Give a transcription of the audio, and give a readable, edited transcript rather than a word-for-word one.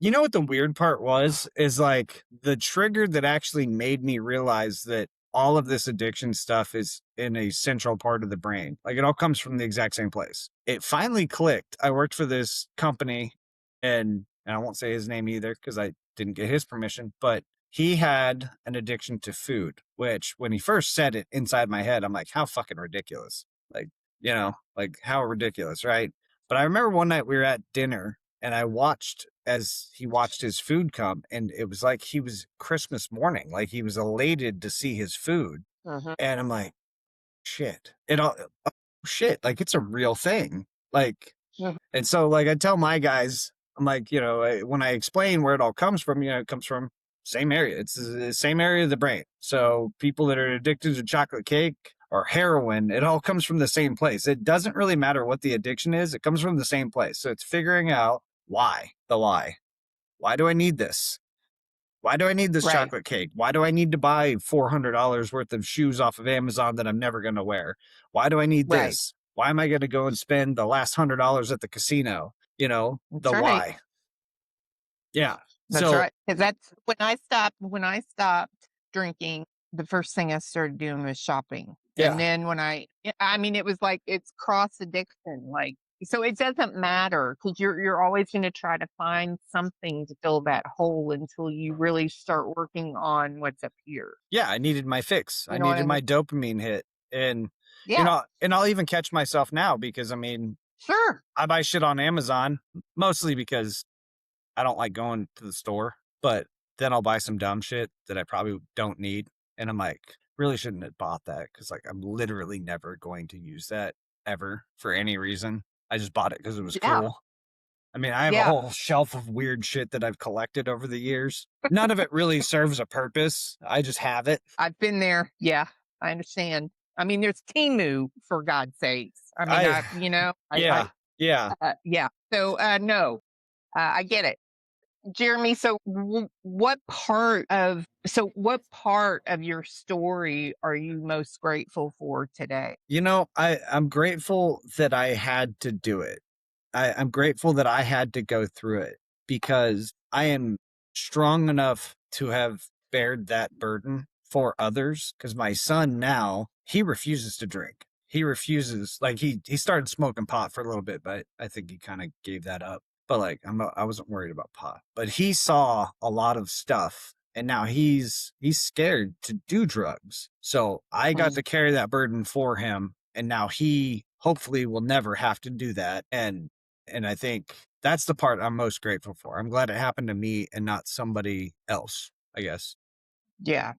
You know what the weird part was? Is like the trigger that actually made me realize that all of this addiction stuff is in a central part of the brain. Like it all comes from the exact same place. It finally clicked. I worked for this company and I won't say his name either because I didn't get his permission, but he had an addiction to food, which when he first said it inside my head, I'm like, how fucking ridiculous. Like, like how ridiculous, right? But I remember one night we were at dinner and I watched as he watched his food come, and it was like he was Christmas morning, like he was elated to see his food. Mhm. And I'm like, shit, shit, like it's a real thing. Like, Mhm. and so like I tell my guys, I'm like, when I explain where it all comes from, it comes from same area. It's the same area of the brain. So people that are addicted to chocolate cake or heroin, it all comes from the same place. It doesn't really matter what the addiction is. It comes from the same place. So it's figuring out the why. Why do I need this? Why do I need this Right, chocolate cake? Why do I need to buy $400 worth of shoes off of Amazon that I'm never going to wear? Why do I need right. this? Why am I going to go and spend the last $100 at the casino? That's The right. why. Yeah. That's So, right. 'Cause that's when I stopped drinking, the first thing I started doing was shopping. And yeah. then I mean, it was like it's cross addiction, like, so it doesn't matter because you're always gonna try to find something to fill that hole until you really start working on what's up here. Yeah. I needed my fix. I You know what needed I mean? my dopamine hit. And, Yeah, and I'll even catch myself now because sure. I buy shit on Amazon mostly because I don't like going to the store, but then I'll buy some dumb shit that I probably don't need. And I'm like, really shouldn't have bought that because like I'm literally never going to use that ever for any reason. I just bought it because it was Yeah, cool. I mean, I have a yeah. whole shelf of weird shit that I've collected over the years. None of it really serves a purpose. I just have it. I've been there. Yeah, I understand. I mean, there's Timu, for God's sakes. I mean, I, I yeah, yeah. yeah. So, no, I get it. Jeremy, so what part of your story are you most grateful for today? I'm grateful that I had to do it. I'm grateful that I had to go through it because I am strong enough to have bared that burden for others. Because my son now, he refuses to drink. He refuses, like, he started smoking pot for a little bit, but I think he kind of gave that up. But like, I wasn't worried about pot, but he saw a lot of stuff. And now he's scared to do drugs. So I got Mm, to carry that burden for him. And now he hopefully will never have to do that. And I think that's the part I'm most grateful for. I'm glad it happened to me and not somebody else, I guess. yeah.